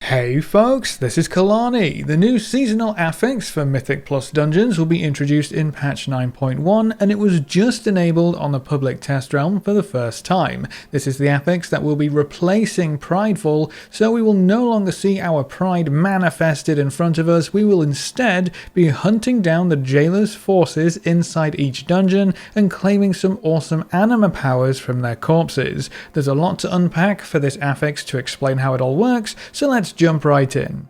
Hey folks, this is Kalani. The new seasonal affix for Mythic Plus dungeons will be introduced in patch 9.1 and it was just enabled on the public test realm for the first time. This is the affix that will be replacing Prideful, so we will no longer see our pride manifested in front of us. We will instead be hunting down the jailer's forces inside each dungeon and claiming some awesome anima powers from their corpses. There's a lot to unpack for this affix to explain how it all works, so let's jump right in.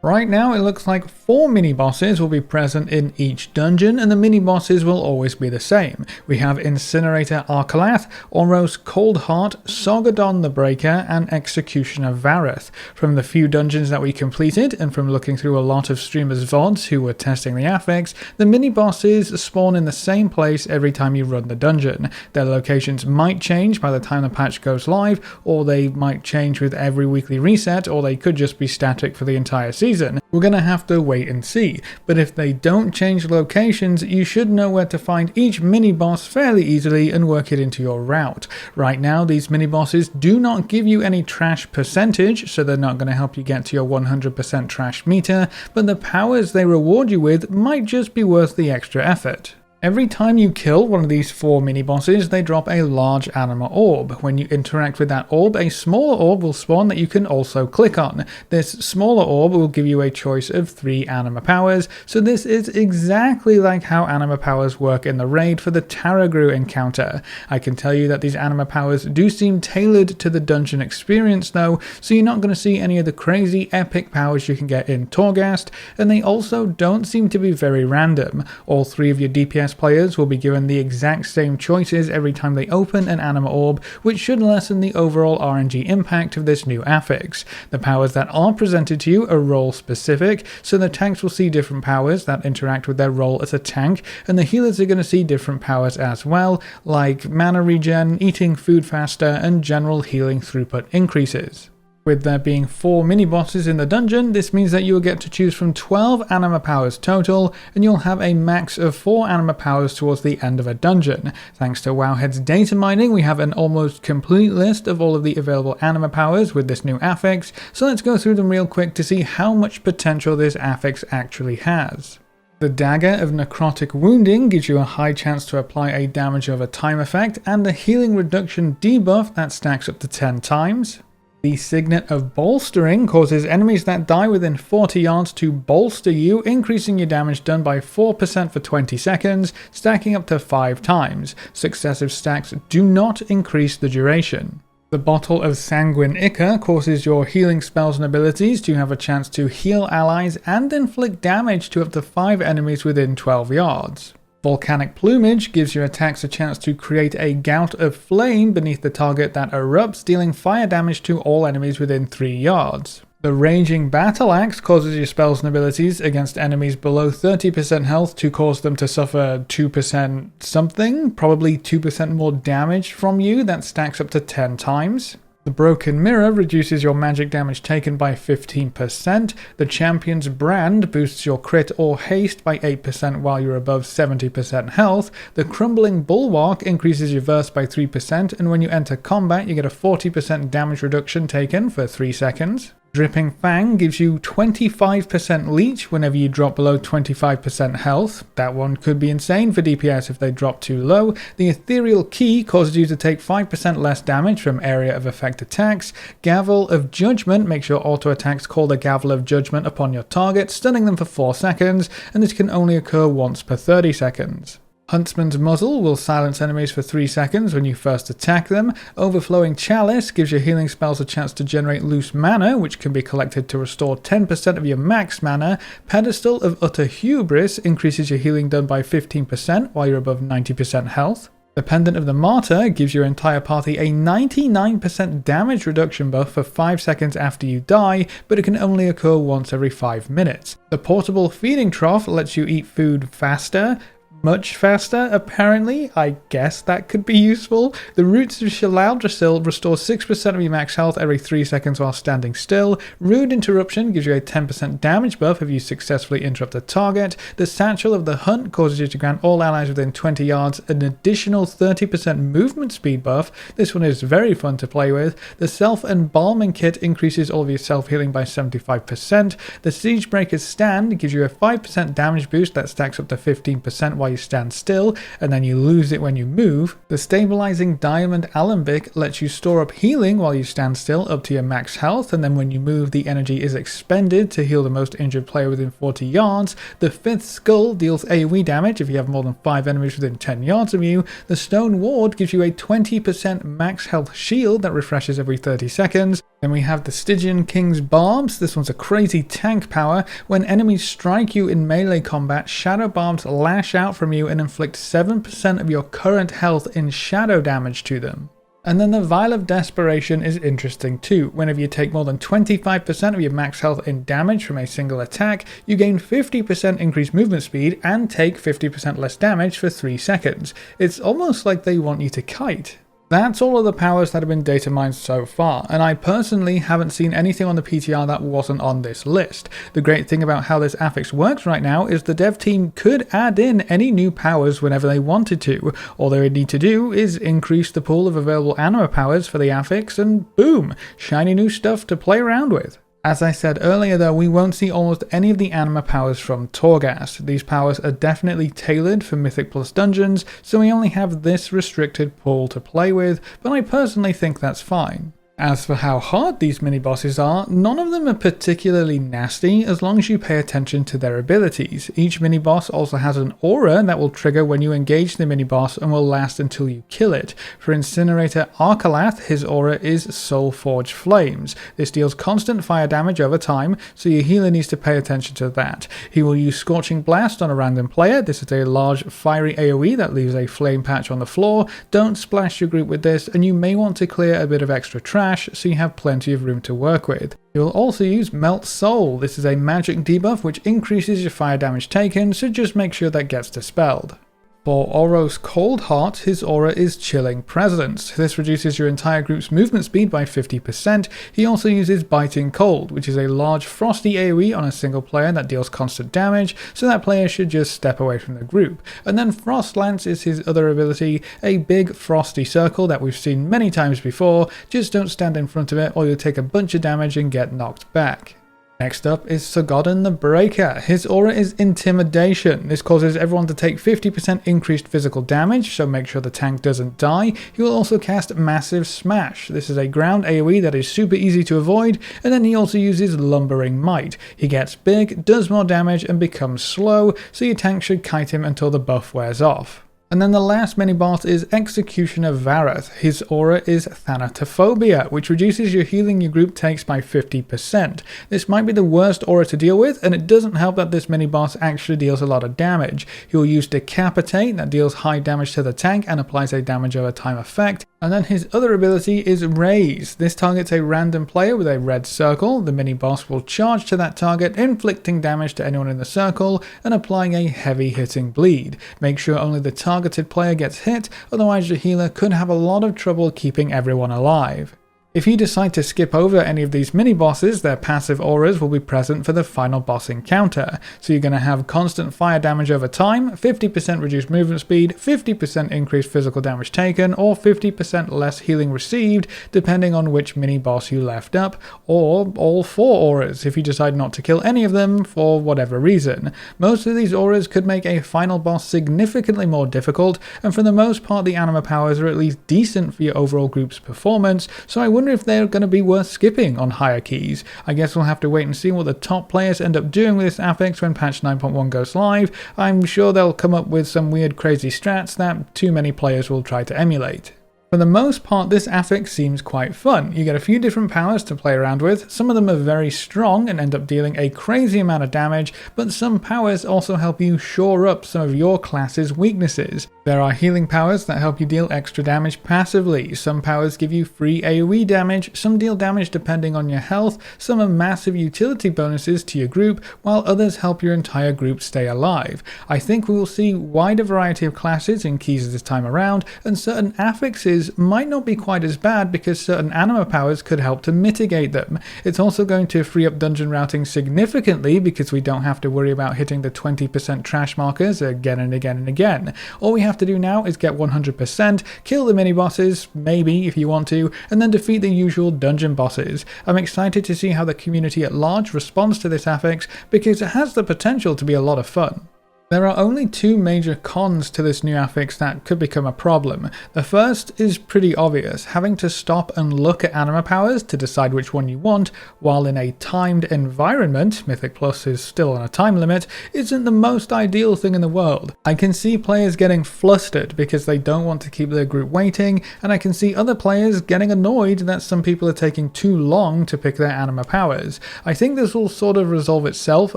Right now it looks like 4 mini-bosses will be present in each dungeon, and the mini-bosses will always be the same. We have Incinerator Arcalath, Oros Coldheart, Sogadon the Breaker, and Executioner Vareth. From the few dungeons that we completed, and from looking through a lot of streamers' VODs who were testing the affix, the mini-bosses spawn in the same place every time you run the dungeon. Their locations might change by the time the patch goes live, or they might change with every weekly reset, or they could just be static for the entire season. We're going to have to wait and see, but if they don't change locations, you should know where to find each mini-boss fairly easily and work it into your route. Right now, these mini-bosses do not give you any trash percentage, so they're not going to help you get to your 100% trash meter, but the powers they reward you with might just be worth the extra effort. Every time you kill one of these 4 mini-bosses, they drop a large anima orb. When you interact with that orb, a smaller orb will spawn that you can also click on. This smaller orb will give you a choice of 3 anima powers, so this is exactly like how anima powers work in the raid for the Taragru encounter. I can tell you that these anima powers do seem tailored to the dungeon experience though, so you're not going to see any of the crazy epic powers you can get in Torghast, and they also don't seem to be very random. All 3 of your DPS players will be given the exact same choices every time they open an anima orb, which should lessen the overall RNG impact of this new affix. The powers that are presented to you are role specific, so the tanks will see different powers that interact with their role as a tank, and the healers are going to see different powers as well, like mana regen, eating food faster, and general healing throughput increases. With there being 4 mini-bosses in the dungeon, this means that you will get to choose from 12 anima powers total, and you'll have a max of 4 anima powers towards the end of a dungeon. Thanks to Wowhead's data mining, we have an almost complete list of all of the available anima powers with this new affix, so let's go through them real quick to see how much potential this affix actually has. The Dagger of Necrotic Wounding gives you a high chance to apply a damage over time effect, and a healing reduction debuff that stacks up to 10 times. The Signet of Bolstering causes enemies that die within 40 yards to bolster you, increasing your damage done by 4% for 20 seconds, stacking up to 5 times. Successive stacks do not increase the duration. The Bottle of Sanguine Ichor causes your healing spells and abilities to have a chance to heal allies and inflict damage to up to 5 enemies within 12 yards. Volcanic Plumage gives your attacks a chance to create a gout of flame beneath the target that erupts, dealing fire damage to all enemies within 3 yards. The Raging Battle Axe causes your spells and abilities against enemies below 30% health to cause them to suffer 2% something, probably 2% more damage from you, that stacks up to 10 times. The Broken Mirror reduces your magic damage taken by 15%. The Champion's Brand boosts your crit or haste by 8% while you're above 70% health. The Crumbling Bulwark increases your verse by 3%, and when you enter combat you get a 40% damage reduction taken for 3 seconds. Dripping Fang gives you 25% leech whenever you drop below 25% health. That one could be insane for DPS if they drop too low. The Ethereal Key causes you to take 5% less damage from area of effect attacks. Gavel of Judgment makes your auto attacks call the Gavel of Judgment upon your target, stunning them for 4 seconds, and this can only occur once per 30 seconds. Huntsman's Muzzle will silence enemies for 3 seconds when you first attack them. Overflowing Chalice gives your healing spells a chance to generate loose mana, which can be collected to restore 10% of your max mana. Pedestal of Utter Hubris increases your healing done by 15% while you're above 90% health. The Pendant of the Martyr gives your entire party a 99% damage reduction buff for 5 seconds after you die, but it can only occur once every 5 minutes. The Portable Feeding Trough lets you eat food faster, much faster, apparently. I guess that could be useful. The Roots of Shalaldrassil restore 6% of your max health every 3 seconds while standing still. Rude Interruption gives you a 10% damage buff if you successfully interrupt a target. The Satchel of the Hunt causes you to grant all allies within 20 yards an additional 30% movement speed buff. This one is very fun to play with. The Self-Embalming Kit increases all of your self-healing by 75%. The Siegebreaker's Stand gives you a 5% damage boost that stacks up to 15% while you stand still, and then you lose it when you move. The Stabilizing Diamond Alembic lets you store up healing while you stand still up to your max health, and then when you move the energy is expended to heal the most injured player within 40 yards. The Fifth Skull deals AoE damage if you have more than 5 enemies within 10 yards of you. The Stone Ward gives you a 20% max health shield that refreshes every 30 seconds. Then we have the Stygian King's Barbs. This one's a crazy tank power. When enemies strike you in melee combat, Shadow Barbs lash out from you and inflict 7% of your current health in shadow damage to them. And then the Vial of Desperation is interesting too. Whenever you take more than 25% of your max health in damage from a single attack, you gain 50% increased movement speed and take 50% less damage for 3 seconds. It's almost like they want you to kite. That's all of the powers that have been data mined so far, and I personally haven't seen anything on the PTR that wasn't on this list. The great thing about how this affix works right now is the dev team could add in any new powers whenever they wanted to. All they would need to do is increase the pool of available ANIMA powers for the affix, and boom, shiny new stuff to play around with. As I said earlier though, we won't see almost any of the ANIMA powers from Torghast. These powers are definitely tailored for Mythic Plus dungeons, so we only have this restricted pool to play with, but I personally think that's fine. As for how hard these mini-bosses are, none of them are particularly nasty as long as you pay attention to their abilities. Each mini-boss also has an aura that will trigger when you engage the mini-boss and will last until you kill it. For Incinerator Arcalath, his aura is Soulforge Flames. This deals constant fire damage over time, so your healer needs to pay attention to that. He will use Scorching Blast on a random player. This is a large fiery AoE that leaves a flame patch on the floor. Don't splash your group with this, and you may want to clear a bit of extra trash so you have plenty of room to work with. You'll also use Melt Soul. This is a magic debuff which increases your fire damage taken, so just make sure that gets dispelled. For Oros Coldheart, his aura is Chilling Presence. This reduces your entire group's movement speed by 50%. He also uses Biting Cold, which is a large frosty AoE on a single player that deals constant damage, so that player should just step away from the group. And then Frost Lance is his other ability, a big frosty circle that we've seen many times before. Just don't stand in front of it or you'll take a bunch of damage and get knocked back. Next up is Sogodden the Breaker. His aura is Intimidation. This causes everyone to take 50% increased physical damage, so make sure the tank doesn't die. He will also cast Massive Smash. This is a ground AoE that is super easy to avoid, and then he also uses Lumbering Might. He gets big, does more damage, and becomes slow, so your tank should kite him until the buff wears off. And then the last mini-boss is Executioner Varath. His aura is Thanatophobia, which reduces your healing your group takes by 50%. This might be the worst aura to deal with, and it doesn't help that this mini-boss actually deals a lot of damage. He will use Decapitate, that deals high damage to the tank and applies a damage over time effect. And then his other ability is Raise. This targets a random player with a red circle. The mini-boss will charge to that target, inflicting damage to anyone in the circle and applying a heavy hitting bleed. Make sure only the targeted player gets hit, otherwise your healer could have a lot of trouble keeping everyone alive. If you decide to skip over any of these mini-bosses, their passive auras will be present for the final boss encounter. So you're going to have constant fire damage over time, 50% reduced movement speed, 50% increased physical damage taken, or 50% less healing received, depending on which mini-boss you left up, or all 4 auras if you decide not to kill any of them for whatever reason. Most of these auras could make a final boss significantly more difficult, and for the most part the ANIMA powers are at least decent for your overall group's performance, so I wonder if they're going to be worth skipping on higher keys. I guess we'll have to wait and see what the top players end up doing with this affix when patch 9.1 goes live. I'm sure they'll come up with some weird crazy strats that too many players will try to emulate. For the most part, this affix seems quite fun. You get a few different powers to play around with. Some of them are very strong and end up dealing a crazy amount of damage, but some powers also help you shore up some of your class's weaknesses. There are healing powers that help you deal extra damage passively. Some powers give you free AoE damage, some deal damage depending on your health, some are massive utility bonuses to your group, while others help your entire group stay alive. I think we will see wider variety of classes in keys this time around, and certain affixes might not be quite as bad because certain anima powers could help to mitigate them. It's also going to free up dungeon routing significantly because we don't have to worry about hitting the 20% trash markers again and again and again. All we have to do now is get 100%, kill the mini bosses, maybe if you want to, and then defeat the usual dungeon bosses. I'm excited to see how the community at large responds to this affix because it has the potential to be a lot of fun. There are only two major cons to this new affix that could become a problem. The first is pretty obvious. Having to stop and look at anima powers to decide which one you want, while in a timed environment, Mythic Plus is still on a time limit, isn't the most ideal thing in the world. I can see players getting flustered because they don't want to keep their group waiting, and I can see other players getting annoyed that some people are taking too long to pick their anima powers. I think this will sort of resolve itself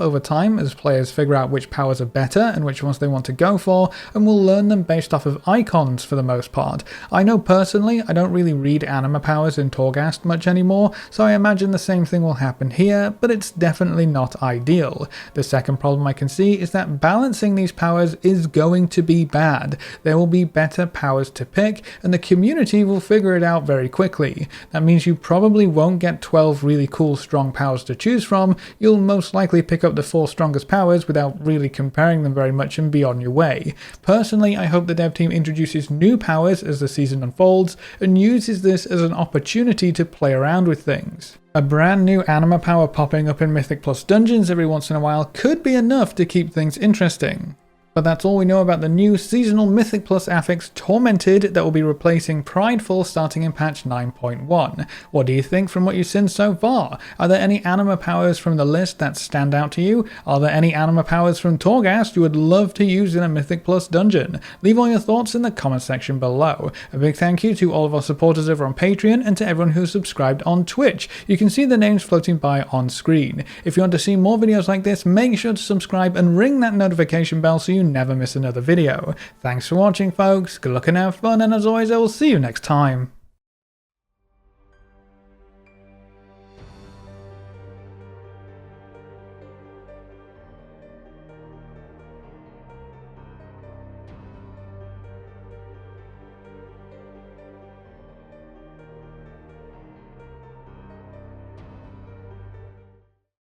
over time as players figure out which powers are better and which ones they want to go for, and we'll learn them based off of icons for the most part. I know personally I don't really read anima powers in Torghast much anymore, so I imagine the same thing will happen here, but it's definitely not ideal. The second problem I can see is that balancing these powers is going to be bad. There will be better powers to pick, and the community will figure it out very quickly. That means you probably won't get 12 really cool strong powers to choose from. You'll most likely pick up the 4 strongest powers without really comparing them very much and be on your way. Personally, I hope the dev team introduces new powers as the season unfolds and uses this as an opportunity to play around with things. A brand new anima power popping up in Mythic Plus dungeons every once in a while could be enough to keep things interesting. But that's all we know about the new seasonal Mythic Plus affix Tormented that will be replacing Prideful starting in patch 9.1. What do you think from what you've seen so far? Are there any anima powers from the list that stand out to you? Are there any anima powers from Torghast you would love to use in a Mythic Plus dungeon? Leave all your thoughts in the comment section below. A big thank you to all of our supporters over on Patreon and to everyone who's subscribed on Twitch. You can see the names floating by on screen. If you want to see more videos like this, make sure to subscribe and ring that notification bell so you never miss another video. Thanks for watching, folks. Good luck and have fun, and as always, I will see you next time.